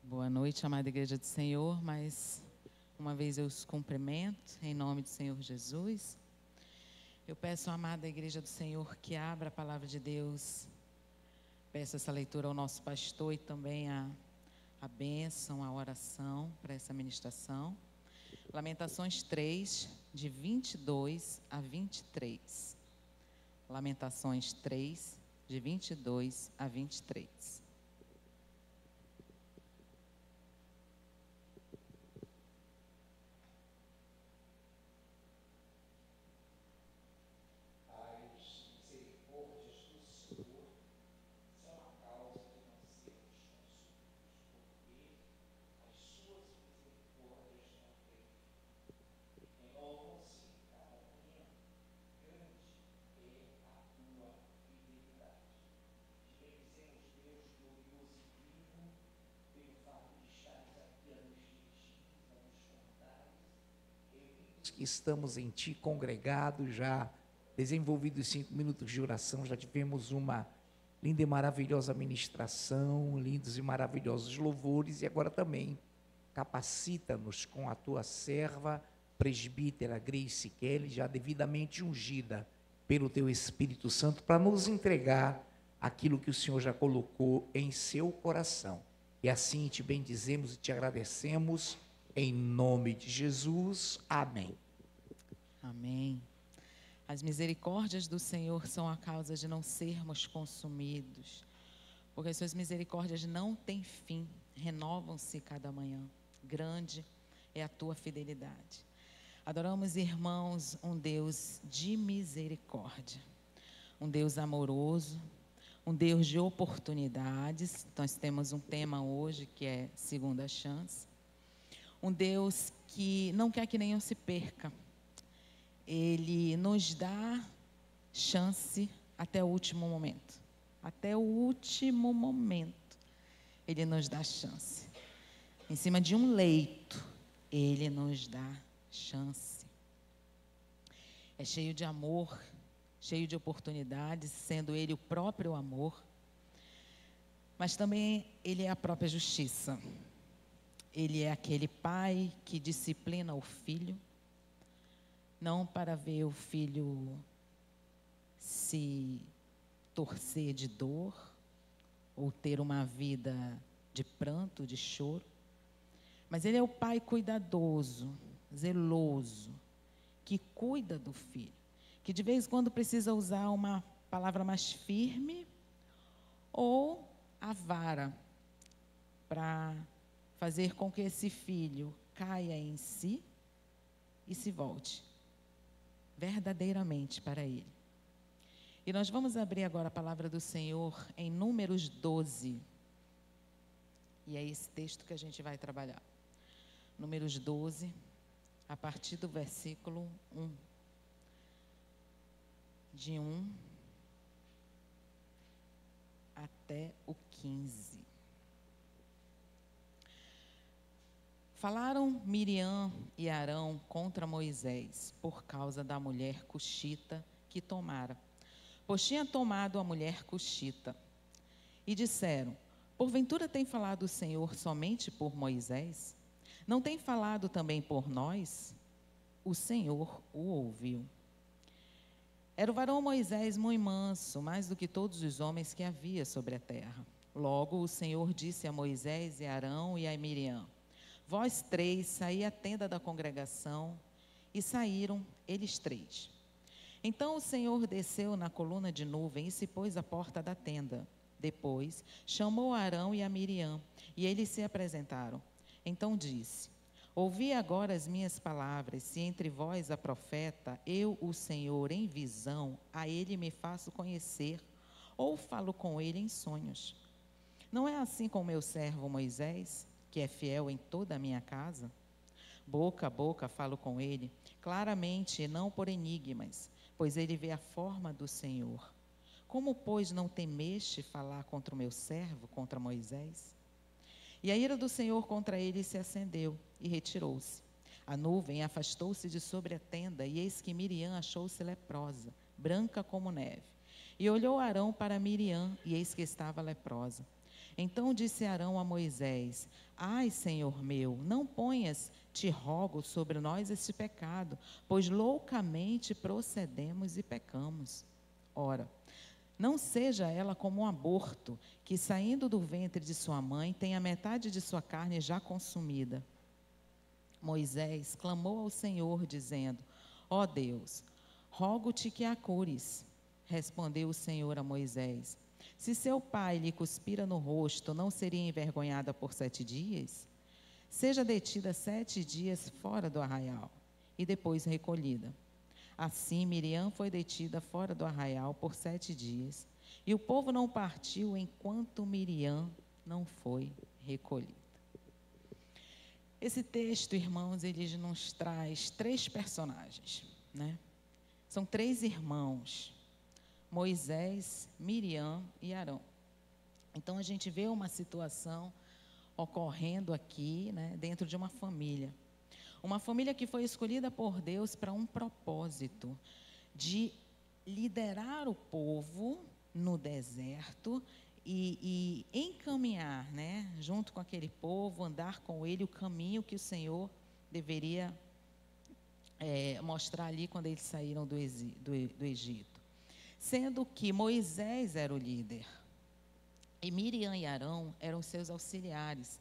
Boa noite, amada Igreja do Senhor. Mais uma vez eu os cumprimento, em nome do Senhor Jesus. Eu peço, amada Igreja do Senhor, que abra a palavra de Deus. Peço essa leitura ao nosso pastor e também a bênção, a oração para essa ministração. Lamentações 3, de 22 a 23. Lamentações 3, de 22 a 23. Que estamos em Ti congregados, já desenvolvidos 5 minutos de oração, já tivemos uma linda e maravilhosa ministração, lindos e maravilhosos louvores, e agora também capacita-nos com a Tua serva, presbítera Grace Kelly, já devidamente ungida pelo Teu Espírito Santo, para nos entregar aquilo que o Senhor já colocou em seu coração. E assim te bendizemos e te agradecemos, em nome de Jesus. Amém. Amém. As misericórdias do Senhor são a causa de não sermos consumidos, porque as suas misericórdias não têm fim, renovam-se cada manhã. Grande é a tua fidelidade. Adoramos, irmãos, um Deus de misericórdia, um Deus amoroso, um Deus de oportunidades. Nós temos um tema hoje que é segunda chance. Um Deus que não quer que nenhum se perca. Ele nos dá chance até o último momento. Até o último momento, Ele nos dá chance. Em cima de um leito, Ele nos dá chance. É cheio de amor, cheio de oportunidades, sendo Ele o próprio amor. Mas também Ele é a própria justiça. Ele é aquele pai que disciplina o filho, não para ver o filho se torcer de dor ou ter uma vida de pranto, de choro, mas Ele é o pai cuidadoso, zeloso, que cuida do filho, que de vez em quando precisa usar uma palavra mais firme ou a vara para fazer com que esse filho caia em si e se volte verdadeiramente para Ele. E nós vamos abrir agora a palavra do Senhor em Números 12. E é esse texto que a gente vai trabalhar. Números 12, a partir do versículo 1. De 1 até o 15. Falaram Miriam e Arão contra Moisés por causa da mulher cuxita que tomara, pois tinha tomado a mulher cuxita. E disseram: porventura tem falado o Senhor somente por Moisés? Não tem falado também por nós? O Senhor o ouviu. Era o varão Moisés muito manso, mais do que todos os homens que havia sobre a terra. Logo o Senhor disse a Moisés e a Arão e a Miriam: vós três saí à tenda da congregação, e saíram eles três. Então o Senhor desceu na coluna de nuvem e se pôs à porta da tenda. Depois chamou a Arão e a Miriam, e eles se apresentaram. Então disse: ouvi agora as minhas palavras, se entre vós há profeta, eu, o Senhor, em visão, a ele me faço conhecer, ou falo com ele em sonhos. Não é assim com meu servo Moisés, que é fiel em toda a minha casa? Boca a boca falo com ele, claramente e não por enigmas, pois ele vê a forma do Senhor. Como, pois, não temeste falar contra o meu servo, contra Moisés? E a ira do Senhor contra ele se acendeu e retirou-se. A nuvem afastou-se de sobre a tenda, e eis que Miriam achou-se leprosa, branca como neve. E olhou Arão para Miriam, e eis que estava leprosa. Então disse Arão a Moisés: Ai, Senhor meu, não ponhas, te rogo, sobre nós este pecado, pois loucamente procedemos e pecamos. Ora, não seja ela como um aborto, que saindo do ventre de sua mãe tem a metade de sua carne já consumida. Moisés clamou ao Senhor, dizendo: Ó Deus, rogo-te que a cures. Respondeu o Senhor a Moisés: Se seu pai lhe cuspira no rosto, não seria envergonhada por 7 dias? Seja detida 7 dias fora do arraial, e depois recolhida. Assim Miriam foi detida fora do arraial por 7 dias, e o povo não partiu enquanto Miriam não foi recolhida. Esse texto, irmãos, ele nos traz 3 personagens, né? São 3 irmãos: Moisés, Miriam e Arão. Então a gente vê uma situação ocorrendo aqui, né, dentro de uma família. Uma família que foi escolhida por Deus para um propósito de liderar o povo no deserto e encaminhar, né, junto com aquele povo, andar com ele o caminho que o Senhor deveria mostrar ali quando eles saíram do Egito. Sendo que Moisés era o líder e Miriam e Arão eram seus auxiliares.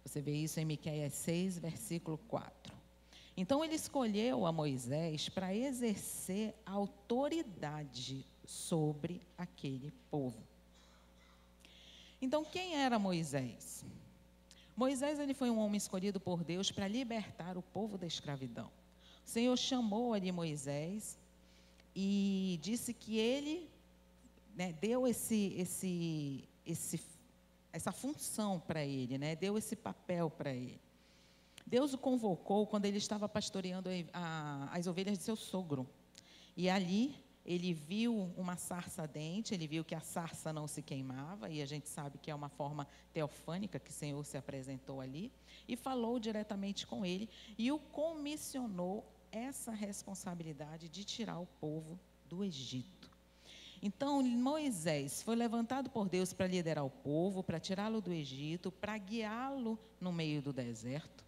Você vê isso em Miqueias 6, versículo 4. Então ele escolheu a Moisés para exercer autoridade sobre aquele povo. Então quem era Moisés? Moisés, ele foi um homem escolhido por Deus para libertar o povo da escravidão. O Senhor chamou ali Moisés e disse que ele, né, deu essa função para ele, né, deu esse papel para ele. Deus o convocou quando ele estava pastoreando as ovelhas de seu sogro. E ali ele viu uma sarça ardente, ele viu que a sarça não se queimava, e a gente sabe que é uma forma teofânica que o Senhor se apresentou ali, e falou diretamente com ele, e o comissionou essa responsabilidade de tirar o povo do Egito. Então, Moisés foi levantado por Deus para liderar o povo, para tirá-lo do Egito, para guiá-lo no meio do deserto.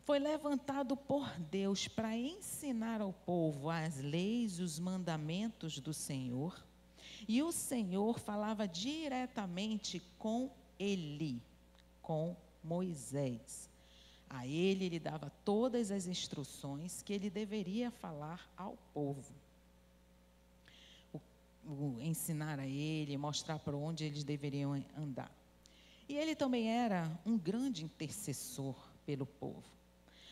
Foi levantado por Deus para ensinar ao povo as leis e os mandamentos do Senhor. E o Senhor falava diretamente com ele, com Moisés. A ele dava todas as instruções que ele deveria falar ao povo. Ensinar a ele, mostrar para onde eles deveriam andar. E ele também era um grande intercessor pelo povo.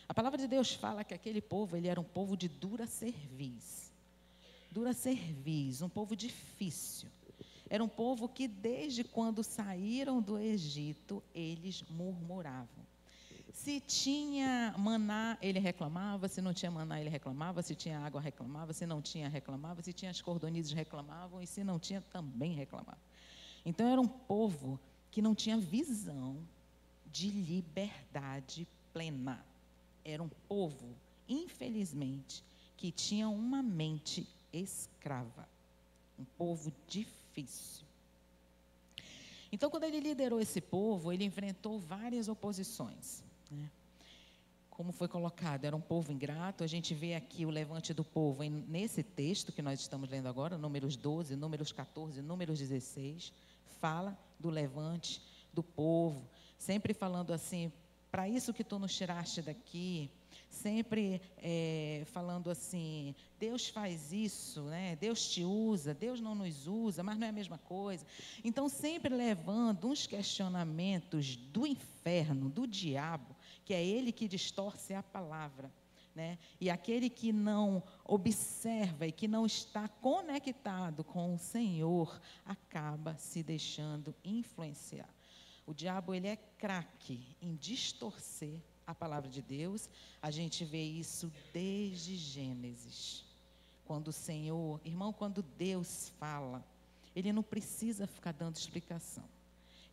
A palavra de Deus fala que aquele povo, ele era um povo de dura cerviz. Dura cerviz, um povo difícil. Era um povo que desde quando saíram do Egito, eles murmuravam. Se tinha maná, ele reclamava. Se não tinha maná, ele reclamava. Se tinha água, reclamava. Se não tinha, reclamava. Se tinha as cordonizes, reclamavam. E se não tinha, também reclamava. Então era um povo que não tinha visão de liberdade plena. Era um povo, infelizmente, que tinha uma mente escrava. Um povo difícil. Então, quando ele liderou esse povo, ele enfrentou várias oposições, né? Como foi colocado, era um povo ingrato. A gente vê aqui o levante do povo nesse texto que nós estamos lendo agora, Números 12, Números 14, Números 16, fala do levante do povo, sempre falando assim: para isso que tu nos tiraste daqui, sempre falando assim: Deus faz isso, né? Deus te usa, Deus não nos usa, mas não é a mesma coisa. Então, sempre levando uns questionamentos do inferno, do diabo, que é ele que distorce a palavra, né? E aquele que não observa e que não está conectado com o Senhor, acaba se deixando influenciar. O diabo, ele é craque em distorcer a palavra de Deus. A gente vê isso desde Gênesis. Quando o Senhor, irmão, quando Deus fala, ele não precisa ficar dando explicação.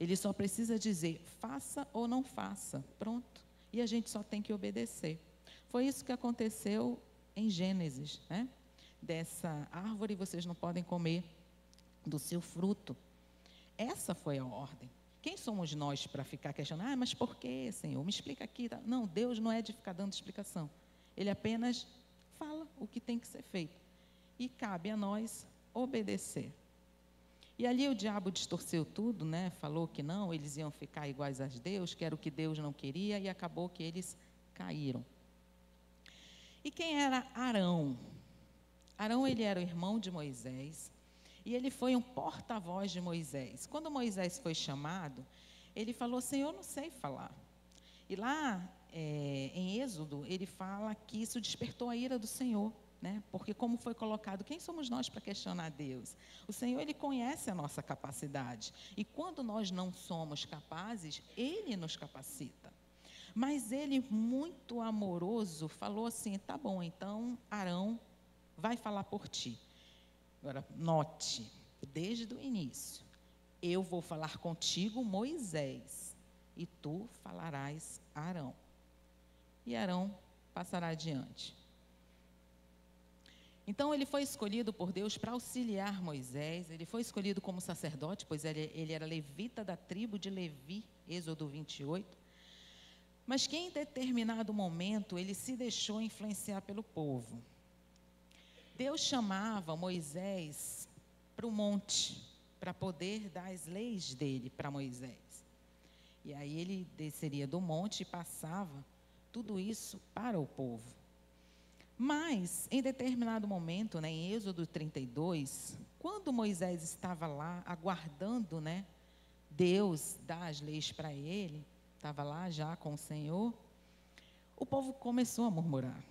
Ele só precisa dizer, faça ou não faça, pronto. E a gente só tem que obedecer. Foi isso que aconteceu em Gênesis, né? Dessa árvore vocês não podem comer do seu fruto. Essa foi a ordem. Quem somos nós para ficar questionando? Mas por que, Senhor? Me explica aqui. Não, Deus não é de ficar dando explicação. Ele apenas fala o que tem que ser feito. E cabe a nós obedecer. E ali o diabo distorceu tudo, né? Falou que não, eles iam ficar iguais a Deus, que era o que Deus não queria, e acabou que eles caíram. E quem era Arão? Arão, ele era o irmão de Moisés, e ele foi um porta-voz de Moisés. Quando Moisés foi chamado, ele falou assim, eu não sei falar. E lá, em Êxodo, ele fala que isso despertou a ira do Senhor. Né? Porque como foi colocado, quem somos nós para questionar Deus? O Senhor, Ele conhece a nossa capacidade. E quando nós não somos capazes, Ele nos capacita. Mas Ele, muito amoroso, falou assim, tá bom, então Arão vai falar por ti. Agora, note, desde o início, eu vou falar contigo, Moisés, e tu falarás a Arão. E Arão passará adiante. Então, ele foi escolhido por Deus para auxiliar Moisés, ele foi escolhido como sacerdote, pois ele era levita da tribo de Levi, Êxodo 28. Mas que em determinado momento, ele se deixou influenciar pelo povo. Deus chamava Moisés para o monte, para poder dar as leis dele para Moisés. E aí ele desceria do monte e passava tudo isso para o povo. Mas, em determinado momento, né, em Êxodo 32, quando Moisés estava lá, aguardando, né, Deus dar as leis para ele, estava lá já com o Senhor, o povo começou a murmurar,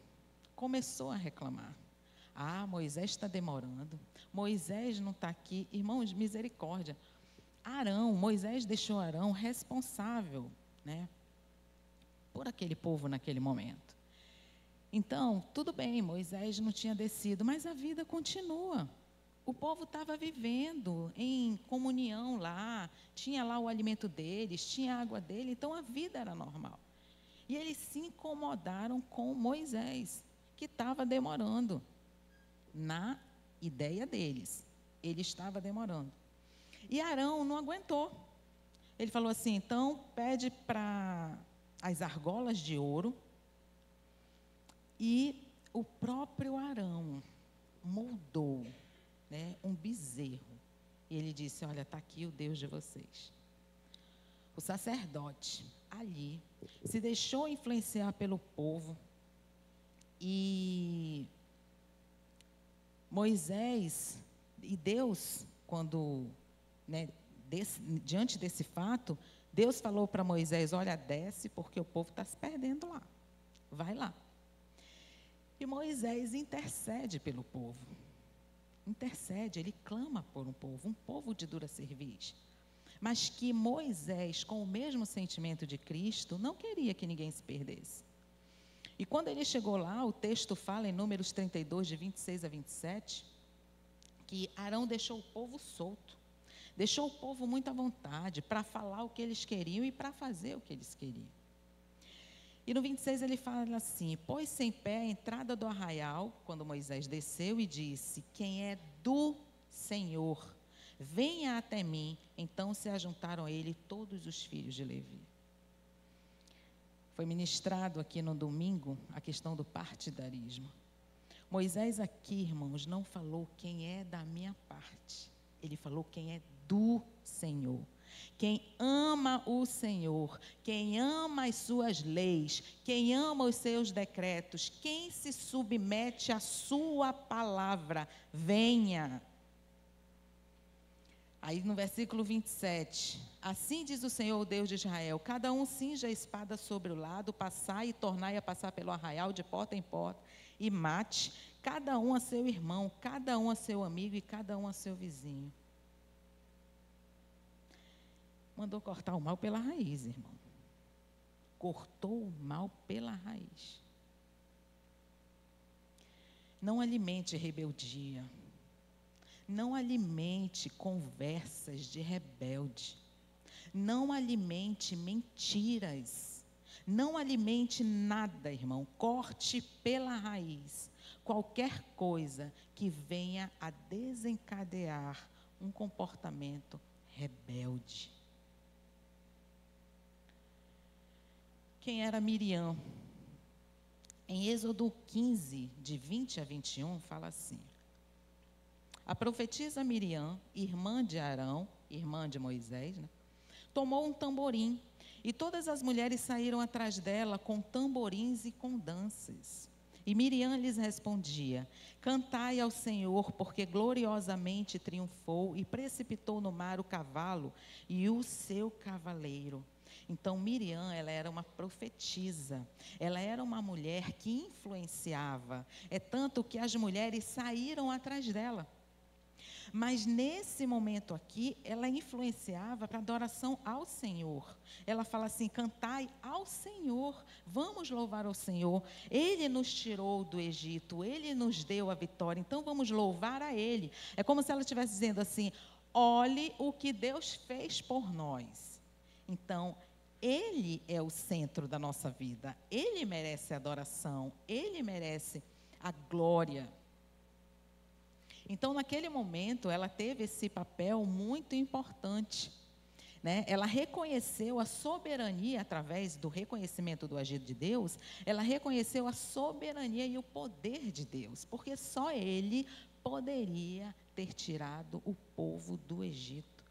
começou a reclamar. Ah, Moisés está demorando, Moisés não está aqui. Irmãos, misericórdia. Moisés deixou Arão responsável, né, por aquele povo naquele momento. Então, tudo bem, Moisés não tinha descido, mas a vida continua. O povo estava vivendo em comunhão lá, tinha lá o alimento deles, tinha a água dele, então a vida era normal. E eles se incomodaram com Moisés, que estava demorando. Na ideia deles, ele estava demorando. E Arão não aguentou. Ele falou assim, então pede para as argolas de ouro. E o próprio Arão moldou, né, um bezerro. E ele disse, olha, está aqui o Deus de vocês. O sacerdote ali se deixou influenciar pelo povo. E Moisés e Deus, quando, né, diante desse fato, Deus falou para Moisés, olha, desce porque o povo está se perdendo lá. Vai lá. E Moisés intercede pelo povo. Intercede, ele clama por um povo de dura cerviz. Mas que Moisés, com o mesmo sentimento de Cristo, não queria que ninguém se perdesse. E quando ele chegou lá, o texto fala em Números 32, de 26 a 27, que Arão deixou o povo solto. Deixou o povo muito à vontade para falar o que eles queriam e para fazer o que eles queriam. E no 26 ele fala assim, pôs-se em pé a entrada do arraial, quando Moisés desceu e disse, quem é do Senhor, venha até mim. Então se ajuntaram a ele todos os filhos de Levi. Foi ministrado aqui no domingo a questão do partidarismo. Moisés aqui, irmãos, não falou quem é da minha parte. Ele falou quem é do Senhor. Quem ama o Senhor, quem ama as suas leis, quem ama os seus decretos, quem se submete à sua palavra, venha. Aí no versículo 27, assim diz o Senhor, o Deus de Israel, cada um cinja a espada sobre o lado, passai e tornai a passar pelo arraial de porta em porta, e mate, cada um a seu irmão, cada um a seu amigo e cada um a seu vizinho. Mandou cortar o mal pela raiz, irmão. Cortou o mal pela raiz. Não alimente rebeldia. Não alimente conversas de rebelde. Não alimente mentiras. Não alimente nada, irmão. Corte pela raiz qualquer coisa que venha a desencadear um comportamento rebelde. quem era Miriam. Em Êxodo 15, de 20 a 21, fala assim: a profetisa Miriam, irmã de Arão, irmã de Moisés, né, tomou um tamborim, e todas as mulheres saíram atrás dela com tamborins e com danças. E Miriam lhes respondia: cantai ao Senhor, porque gloriosamente triunfou e precipitou no mar o cavalo e o seu cavaleiro. Então Miriam, ela era uma profetisa, ela era uma mulher que influenciava, é tanto que as mulheres saíram atrás dela. Mas nesse momento aqui, ela influenciava para adoração ao Senhor. Ela fala assim: cantai ao Senhor, vamos louvar ao Senhor. Ele nos tirou do Egito, Ele nos deu a vitória, então vamos louvar a Ele. É como se ela estivesse dizendo assim: olhe o que Deus fez por nós. Então, Ele é o centro da nossa vida, Ele merece a adoração, Ele merece a glória. Então, naquele momento, ela teve esse papel muito importante, né? Ela reconheceu a soberania, através do reconhecimento do agir de Deus, ela reconheceu a soberania e o poder de Deus, porque só Ele poderia ter tirado o povo do Egito.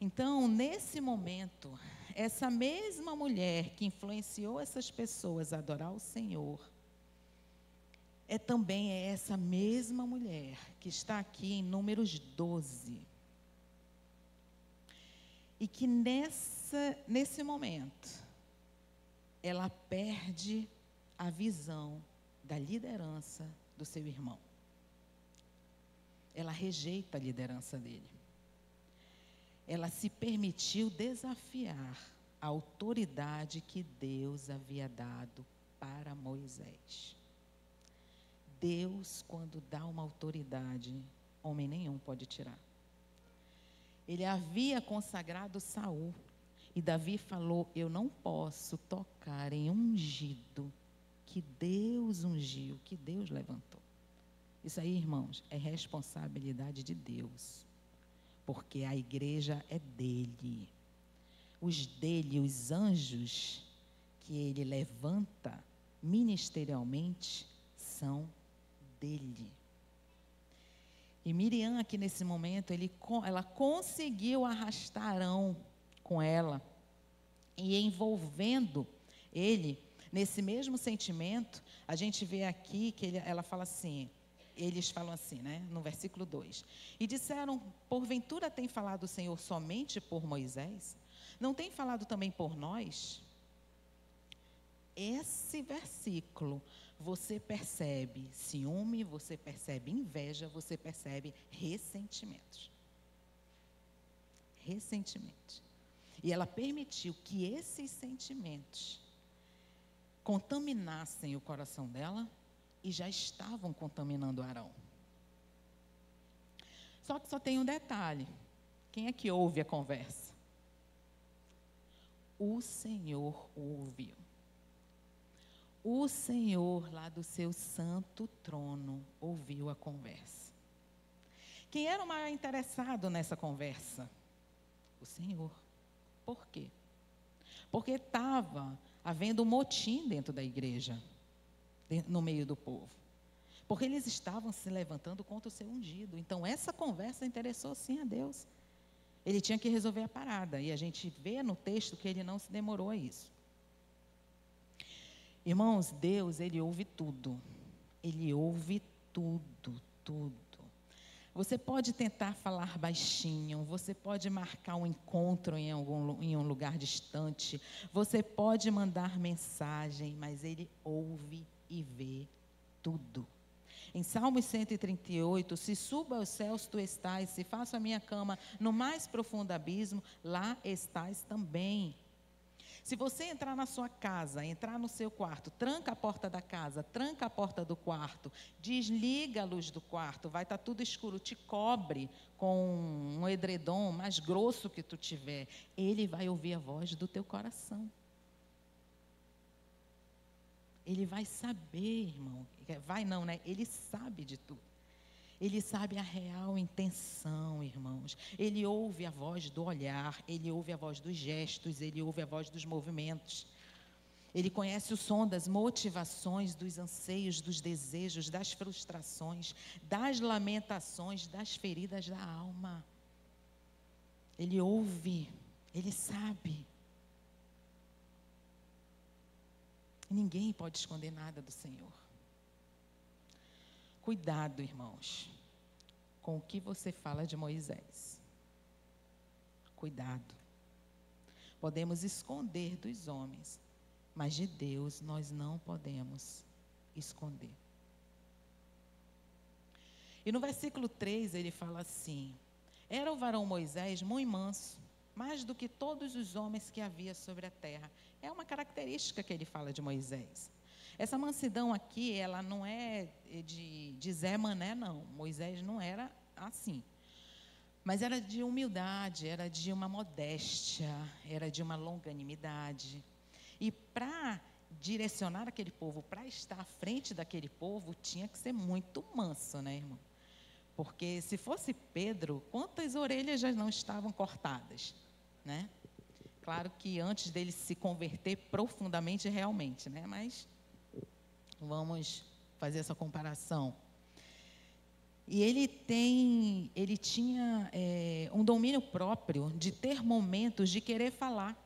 Então, nesse momento, essa mesma mulher que influenciou essas pessoas a adorar o Senhor, também é essa mesma mulher que está aqui em Números 12. E que nesse momento, ela perde a visão da liderança do seu irmão. Ela rejeita a liderança dele. Ela se permitiu desafiar a autoridade que Deus havia dado para Moisés. Deus, quando dá uma autoridade, homem nenhum pode tirar. Ele havia consagrado Saul, e Davi falou: eu não posso tocar em ungido que Deus ungiu, que Deus levantou. Isso aí, irmãos, é responsabilidade de Deus, porque a igreja é dele. Os anjos que ele levanta ministerialmente são dele. E Miriam, aqui nesse momento, ela conseguiu arrastar Arão com ela, e envolvendo ele nesse mesmo sentimento. A gente vê aqui que ela fala assim, eles falam assim, né, no versículo 2: e disseram: porventura tem falado o Senhor somente por Moisés? Não tem falado também por nós? Esse versículo, você percebe ciúme, você percebe inveja, você percebe ressentimentos. Ressentimentos. E ela permitiu que esses sentimentos contaminassem o coração dela, e já estavam contaminando Arão. Só que só tem um detalhe: quem é que ouve a conversa? O Senhor ouviu. O Senhor, lá do seu santo trono, ouviu a conversa. Quem era o maior interessado nessa conversa? O Senhor. Por quê? Porque estava havendo um motim dentro da igreja, no meio do povo. Porque eles estavam se levantando contra o seu ungido. Então, essa conversa interessou sim a Deus. Ele tinha que resolver a parada. E a gente vê no texto que ele não se demorou a isso. Irmãos, Deus, Ele ouve tudo. Ele ouve tudo, tudo. Você pode tentar falar baixinho, você pode marcar um encontro em um lugar distante, você pode mandar mensagem, mas Ele ouve e vê tudo. Em Salmos 138, se suba aos céus tu estás, se faço a minha cama no mais profundo abismo, lá estás também. Se você entrar na sua casa, entrar no seu quarto, tranca a porta da casa, tranca a porta do quarto, desliga a luz do quarto, vai estar tudo escuro, te cobre com um edredom mais grosso que tu tiver, Ele vai ouvir a voz do teu coração. Ele vai saber, irmão, vai não, né? Ele sabe de tudo. Ele sabe a real intenção, irmãos. Ele ouve a voz do olhar, Ele ouve a voz dos gestos, Ele ouve a voz dos movimentos. Ele conhece o som das motivações, dos anseios, dos desejos, das frustrações, das lamentações, das feridas da alma. Ele ouve, ele sabe. Ninguém pode esconder nada do Senhor. Cuidado, irmãos, com o que você fala de Moisés. Cuidado. Podemos esconder dos homens, mas de Deus nós não podemos esconder. E no versículo 3 ele fala assim: era o varão Moisés muito manso, mais do que todos os homens que havia sobre a terra. É uma característica que ele fala de Moisés. Essa mansidão aqui, ela não é de Zé Mané, não. Moisés não era assim. Mas era de humildade, era de uma modéstia, era de uma longanimidade. E para direcionar aquele povo, para estar à frente daquele povo, tinha que ser muito manso, né, irmão? Porque se fosse Pedro, quantas orelhas já não estavam cortadas, né? Claro que antes dele se converter profundamente realmente, né? Mas vamos fazer essa comparação. E ele tinha um domínio próprio de ter momentos de querer falar.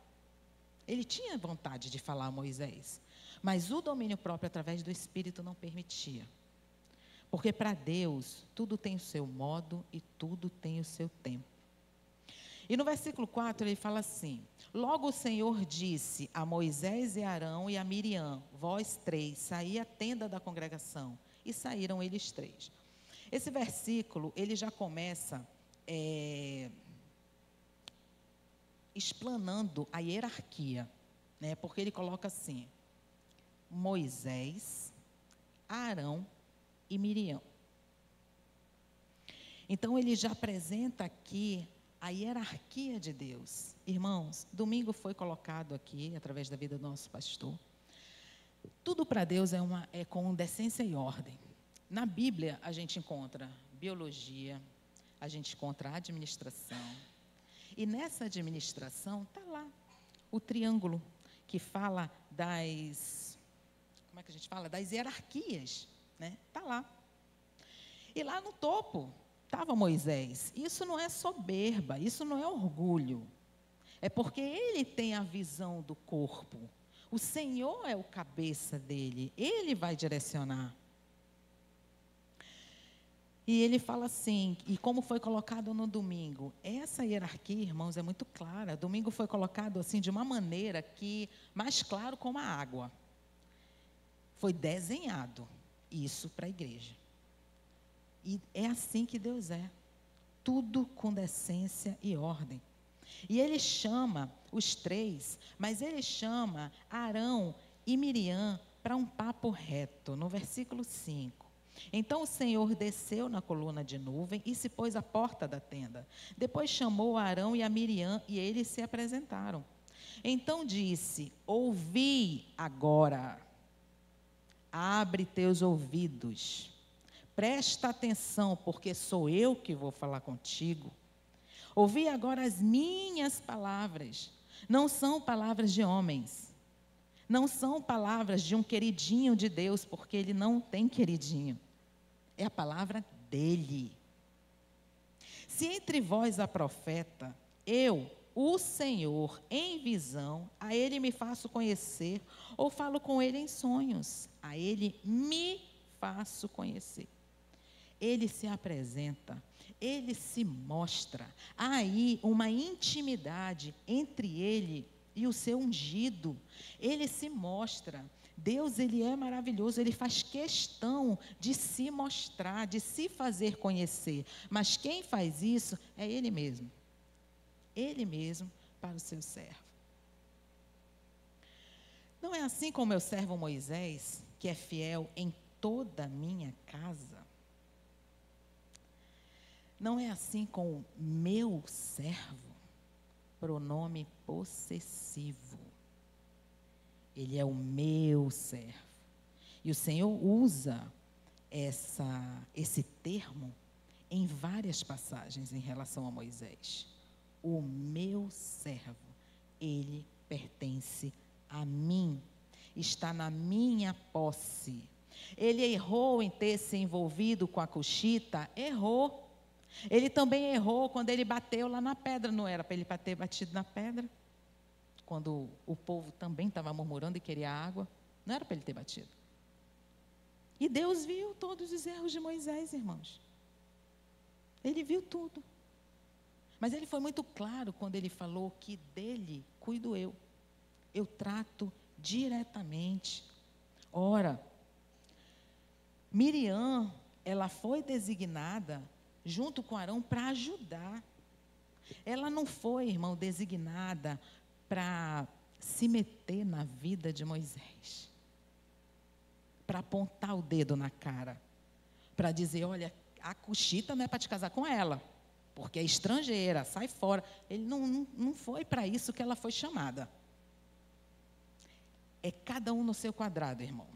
Ele tinha vontade de falar a Moisés, mas o domínio próprio através do Espírito não permitia. Porque para Deus, tudo tem o seu modo e tudo tem o seu tempo. E no versículo 4 ele fala assim: logo o Senhor disse a Moisés e a Arão e a Miriam: vós três, saí à tenda da congregação. E saíram eles três. Esse versículo, ele já começa explanando a hierarquia, né? Porque ele coloca assim: Moisés, Arão e Miriam. Então ele já apresenta aqui a hierarquia de Deus. Irmãos, domingo foi colocado aqui, através da vida do nosso pastor. Tudo para Deus é com decência e ordem. Na Bíblia, a gente encontra biologia, a gente encontra administração. E nessa administração, está lá o triângulo, que fala das... Como é que a gente fala? Das hierarquias, né? Está lá. E lá no topo estava Moisés. Isso não é soberba, isso não é orgulho. É porque ele tem a visão do corpo. O Senhor é o cabeça dele, ele vai direcionar. E ele fala assim, e como foi colocado no domingo, essa hierarquia, irmãos, é muito clara. Domingo foi colocado assim de uma maneira que, mais claro como a água. Foi desenhado isso para a igreja. E é assim que Deus é. Tudo com decência e ordem. E ele chama os três, mas ele chama Arão e Miriam para um papo reto, no versículo 5. Então o Senhor desceu na coluna de nuvem e se pôs à porta da tenda. Depois chamou a Arão e a Miriam e eles se apresentaram. Então disse: ouvi agora, abre teus ouvidos, presta atenção, porque sou eu que vou falar contigo. Ouvi agora as minhas palavras, não são palavras de homens, não são palavras de um queridinho de Deus, porque ele não tem queridinho. É a palavra dele. Se entre vós há profeta, eu, o Senhor, em visão, a ele me faço conhecer, ou falo com ele em sonhos, a ele me faço conhecer. Ele se apresenta, ele se mostra. Há aí uma intimidade entre ele e o seu ungido. Ele se mostra. Deus, ele é maravilhoso, ele faz questão de se mostrar, de se fazer conhecer. Mas quem faz isso é ele mesmo. Ele mesmo para o seu servo. Não é assim com o meu servo Moisés, que é fiel em toda a minha casa? Não é assim com o meu servo, pronome possessivo. Ele é o meu servo. E o Senhor usa esse termo em várias passagens em relação a Moisés. O meu servo, ele pertence a mim. está na minha posse. Ele errou em ter se envolvido com a Cuxita? Errou. Ele também errou quando ele bateu lá na pedra. Não era para ele ter batido na pedra? Quando o povo também estava murmurando e queria água. Não era para ele ter batido. E Deus viu todos os erros de Moisés, irmãos. Ele viu tudo. Mas ele foi muito claro quando ele falou que dele cuido eu. Eu trato diretamente. Ora, Miriam, ela foi designada junto com Arão para ajudar. Ela não foi, irmão, designada para se meter na vida de Moisés. Para apontar o dedo na cara. Para dizer, olha, a Cuxita não é para te casar com ela, porque é estrangeira, sai fora. Ele não foi para isso que ela foi chamada. É cada um no seu quadrado, irmão.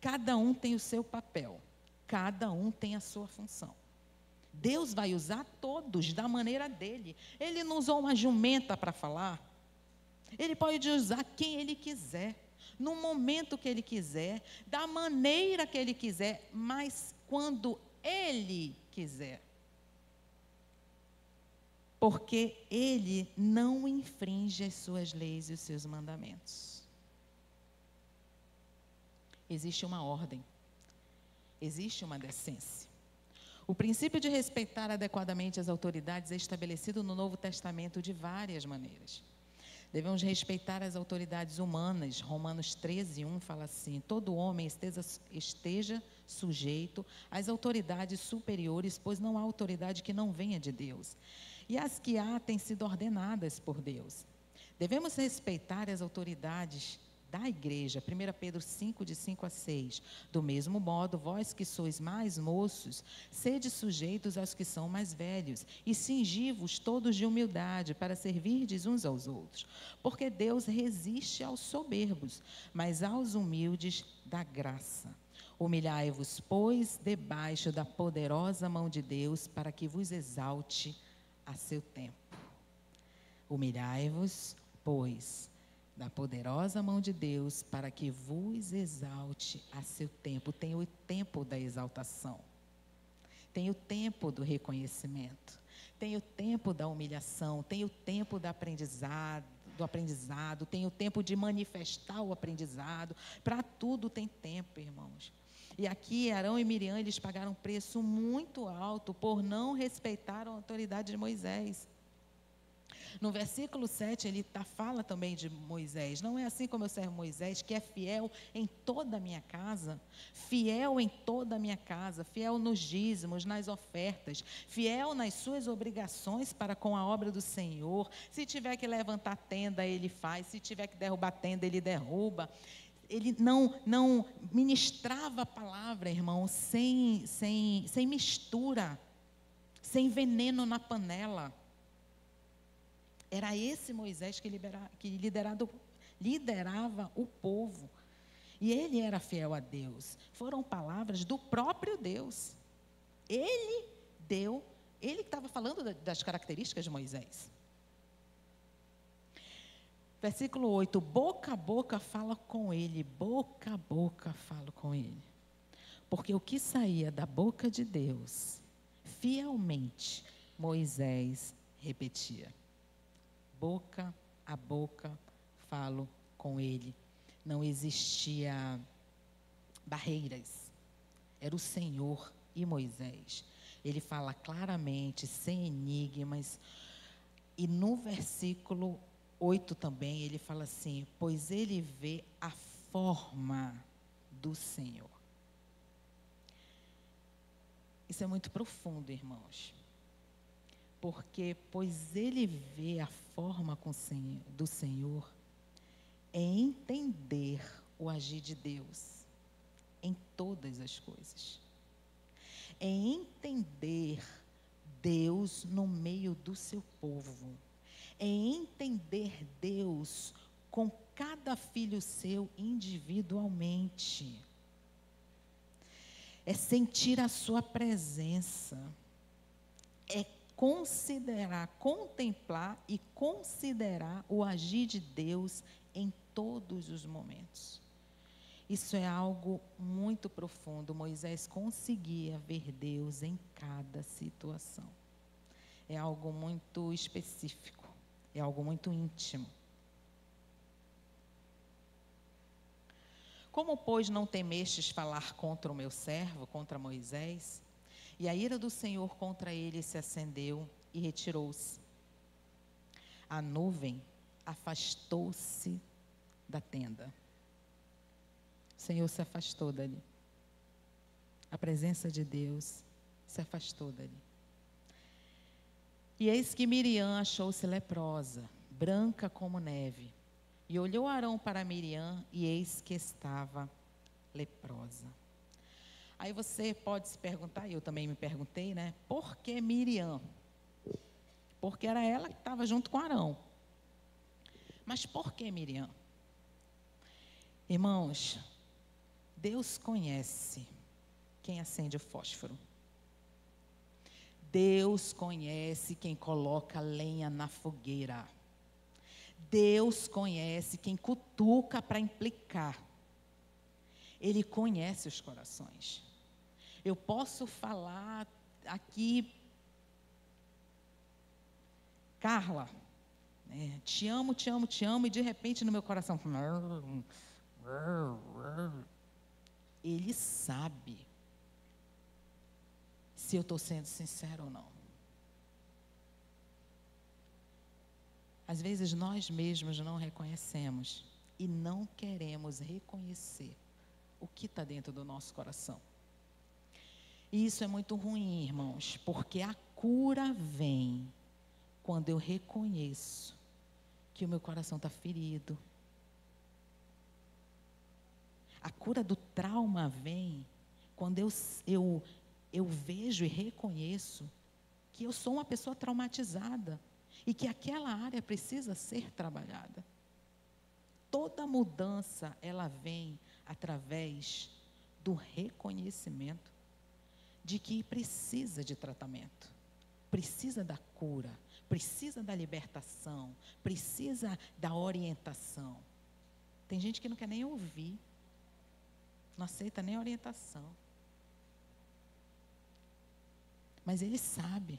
Cada um tem o seu papel. Cada um tem a sua função. Deus vai usar todos da maneira dele. Ele não usou uma jumenta para falar. Ele pode usar quem ele quiser, no momento que ele quiser, da maneira que ele quiser, mas quando ele quiser. Porque ele não infringe as suas leis e os seus mandamentos. Existe uma ordem. Existe uma decência. O princípio de respeitar adequadamente as autoridades é estabelecido no Novo Testamento de várias maneiras. Devemos respeitar as autoridades humanas. Romanos 13:1 fala assim: todo homem esteja sujeito às autoridades superiores, pois não há autoridade que não venha de Deus. E as que há têm sido ordenadas por Deus. Devemos respeitar as autoridades da igreja. 1 Pedro 5, de 5 a 6. Do mesmo modo, vós que sois mais moços, sede sujeitos aos que são mais velhos, e cingi-vos todos de humildade, para servirdes uns aos outros. Porque Deus resiste aos soberbos, mas aos humildes dá graça. Humilhai-vos, pois, debaixo da poderosa mão de Deus, para que vos exalte a seu tempo. Humilhai-vos, pois, da poderosa mão de Deus, para que vos exalte a seu tempo. Tem o tempo da exaltação. Tem o tempo do reconhecimento. Tem o tempo da humilhação. Tem o tempo do aprendizado. Tem o tempo de manifestar o aprendizado. Para tudo tem tempo, irmãos. E aqui, Arão e Miriam, eles pagaram um preço muito alto por não respeitar a autoridade de Moisés. No versículo 7, ele fala também de Moisés. Não é assim como eu servo Moisés, que é fiel em toda a minha casa. Fiel em toda a minha casa. Fiel nos dízimos, nas ofertas. Fiel nas suas obrigações para com a obra do Senhor. Se tiver que levantar tenda, ele faz. Se tiver que derrubar tenda, ele derruba. Ele não ministrava a palavra, irmão, sem mistura. Sem veneno na panela. Era esse Moisés que liderava o povo. E ele era fiel a Deus. Foram palavras do próprio Deus. Ele estava falando das características de Moisés. Versículo 8, boca a boca fala com ele, boca a boca falo com ele. Porque o que saía da boca de Deus, fielmente, Moisés repetia. Boca a boca falo com ele. Não existia barreiras. Era o Senhor e Moisés. Ele fala claramente, sem enigmas. E no versículo 8 também, ele fala assim, pois ele vê a forma do Senhor. Isso é muito profundo, irmãos. Porque, pois ele vê a forma do Senhor, é entender o agir de Deus em todas as coisas. É entender Deus no meio do seu povo. É entender Deus com cada filho seu individualmente. É sentir a sua presença. É considerar, contemplar e considerar o agir de Deus em todos os momentos. Isso é algo muito profundo. Moisés conseguia ver Deus em cada situação. É algo muito específico, é algo muito íntimo. Como, pois, não temestes falar contra o meu servo, contra Moisés? E a ira do Senhor contra ele se acendeu e retirou-se. A nuvem afastou-se da tenda. O Senhor se afastou dali. A presença de Deus se afastou dali. E eis que Miriam achou-se leprosa, branca como neve. E olhou Arão para Miriam, e eis que estava leprosa. Aí você pode se perguntar, e eu também me perguntei, né? Por que Miriam? Porque era ela que estava junto com Arão. Mas por que Miriam? Irmãos, Deus conhece quem acende o fósforo. Deus conhece quem coloca lenha na fogueira. Deus conhece quem cutuca para implicar. Ele conhece os corações. Eu posso falar aqui, Carla, né, te amo, te amo, te amo, e de repente no meu coração, Ele sabe se eu estou sendo sincero ou não. Às vezes nós mesmos não reconhecemos e não queremos reconhecer o que está dentro do nosso coração. E isso é muito ruim, irmãos, porque a cura vem quando eu reconheço que o meu coração está ferido. A cura do trauma vem quando eu vejo e reconheço que eu sou uma pessoa traumatizada e que aquela área precisa ser trabalhada. Toda mudança, ela vem através do reconhecimento de que precisa de tratamento, precisa da cura, precisa da libertação, precisa da orientação. Tem gente que não quer nem ouvir, não aceita nem a orientação. Mas Ele sabe.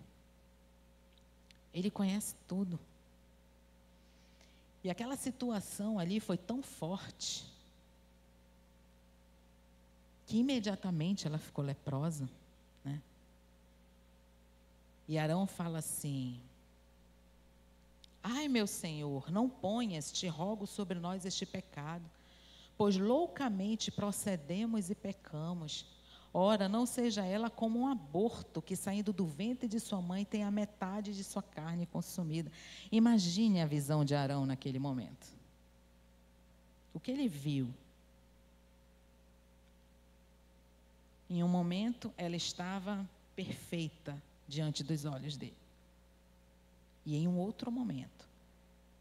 Ele conhece tudo. E aquela situação ali foi tão forte que imediatamente ela ficou leprosa, né? E Arão fala assim: ai, meu Senhor, não ponhas, te rogo, sobre nós este pecado, pois loucamente procedemos e pecamos. Ora, não seja ela como um aborto, que saindo do ventre de sua mãe tem a metade de sua carne consumida. Imagine a visão de Arão naquele momento. O que ele viu? Em um momento, ela estava perfeita diante dos olhos dele. E em um outro momento,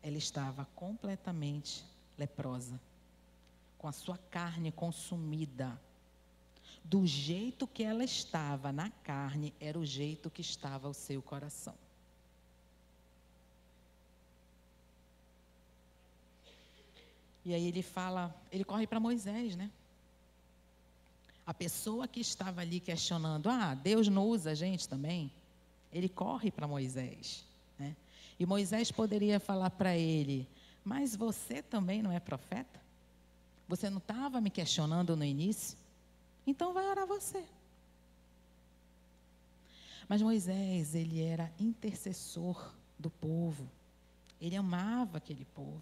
ela estava completamente leprosa, com a sua carne consumida. Do jeito que ela estava na carne, era o jeito que estava o seu coração. E aí ele corre para Moisés, né? A pessoa que estava ali questionando, Deus não usa a gente também? Ele corre para Moisés, né? E Moisés poderia falar para ele, mas você também não é profeta? Você não estava me questionando no início? Então vai orar você. Mas Moisés, ele era intercessor do povo. Ele amava aquele povo.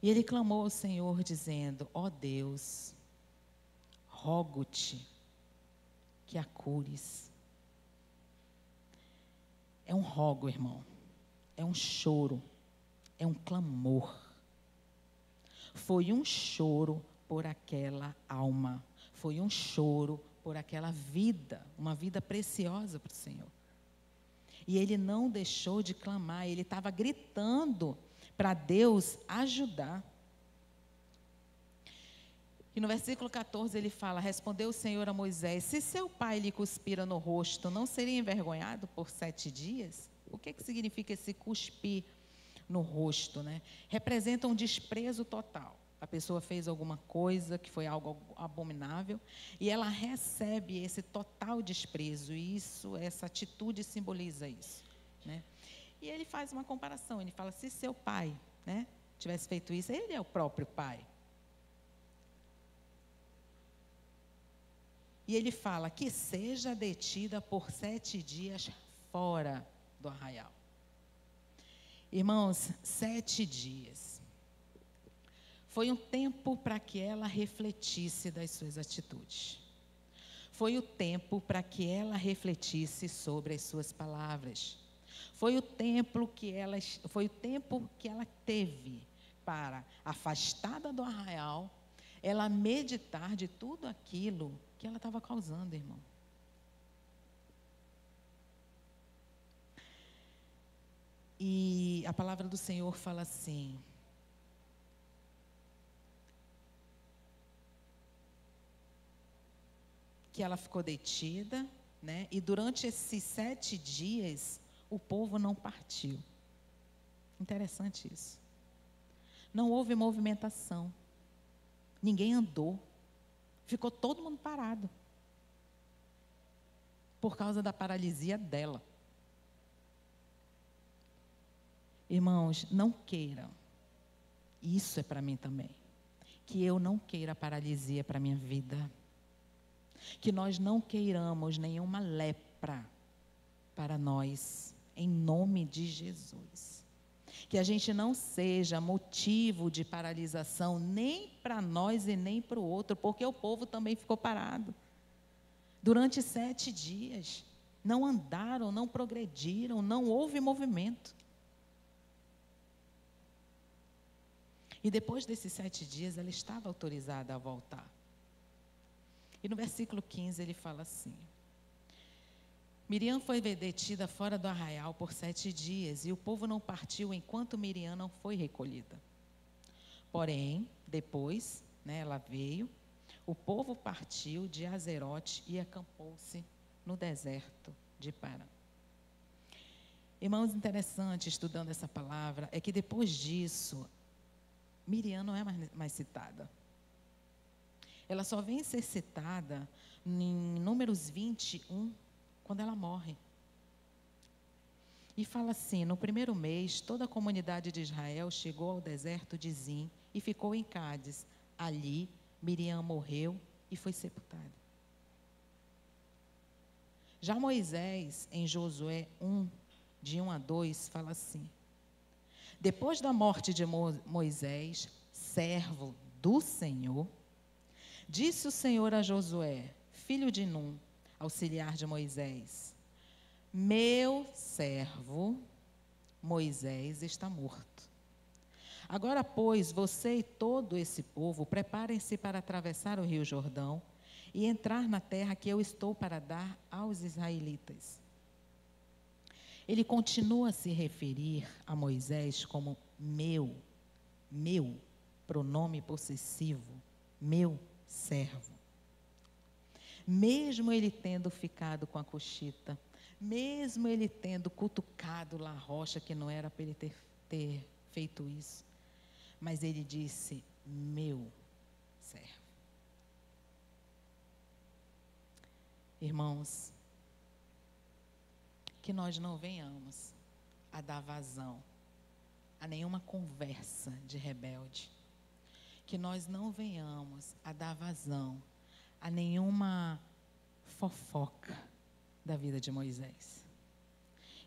E ele clamou ao Senhor dizendo: ó Deus, rogo-te que a cures. É um rogo, irmão. É um choro. É um clamor. Foi um choro por aquela alma. Foi um choro por aquela vida, uma vida preciosa para o Senhor. E ele não deixou de clamar, ele estava gritando para Deus ajudar. E no versículo 14 ele fala: respondeu o Senhor a Moisés: se seu pai lhe cuspira no rosto, não seria envergonhado por 7 dias? O que significa esse cuspir no rosto, né? Representa um desprezo total. A pessoa fez alguma coisa que foi algo abominável e ela recebe esse total desprezo. E essa atitude simboliza isso, né? E ele faz uma comparação. Ele fala: se seu pai, né, tivesse feito isso, ele é o próprio pai. E ele fala que seja detida por 7 dias fora do arraial. Irmãos, 7 dias. Foi um tempo para que ela refletisse das suas atitudes. Foi o tempo para que ela refletisse sobre as suas palavras. Foi o tempo que ela teve para, afastada do arraial, ela meditar de tudo aquilo que ela estava causando, irmão. E a palavra do Senhor fala assim: que ela ficou detida, né? E durante esses 7 dias, o povo não partiu. Interessante isso. Não houve movimentação. Ninguém andou. Ficou todo mundo parado. Por causa da paralisia dela. Irmãos, não queiram. Isso é para mim também. Que eu não queira paralisia para a minha vida. Que nós não queiramos nenhuma lepra para nós, em nome de Jesus. Que a gente não seja motivo de paralisação, nem para nós e nem para o outro, porque o povo também ficou parado. Durante 7 dias, não andaram, não progrediram, não houve movimento. E depois desses 7 dias, ela estava autorizada a voltar. E no versículo 15 ele fala assim: Miriam foi detida fora do arraial por 7 dias, e o povo não partiu enquanto Miriam não foi recolhida. Porém, depois, né, ela veio, o povo partiu de Azerote e acampou-se no deserto de Parã. Irmãos, interessante, estudando essa palavra, é que depois disso, Miriam não é mais citada. Ela só vem ser citada em Números 21, quando ela morre. E fala assim: no primeiro mês, toda a comunidade de Israel chegou ao deserto de Zim e ficou em Cádiz. Ali, Miriam morreu e foi sepultada. Já Moisés, em Josué 1, de 1 a 2, fala assim: depois da morte de Moisés, servo do Senhor, disse o Senhor a Josué, filho de Num, auxiliar de Moisés: meu servo Moisés está morto. Agora, pois, você e todo esse povo, preparem-se para atravessar o rio Jordão e entrar na terra que eu estou para dar aos israelitas. Ele continua a se referir a Moisés como meu, pronome possessivo, meu servo. Mesmo ele tendo ficado com a Cuxita, mesmo ele tendo cutucado lá a rocha, que não era para ele ter feito isso, mas ele disse: meu servo. Irmãos, que nós não venhamos a dar vazão a nenhuma conversa de rebelde. Que nós não venhamos a dar vazão a nenhuma fofoca da vida de Moisés.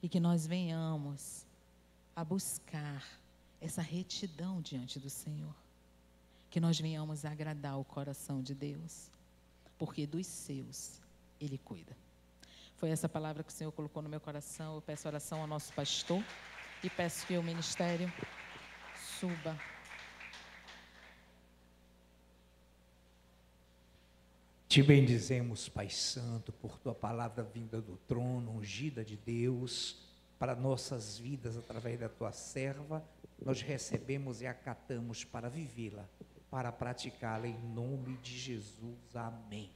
E que nós venhamos a buscar essa retidão diante do Senhor. Que nós venhamos a agradar o coração de Deus, porque dos seus Ele cuida. Foi essa palavra que o Senhor colocou no meu coração. Eu peço oração ao nosso pastor e peço que o ministério suba. Te bendizemos, Pai Santo, por Tua palavra vinda do trono, ungida de Deus, para nossas vidas, através da Tua serva, nós recebemos e acatamos para vivê-la, para praticá-la em nome de Jesus. Amém.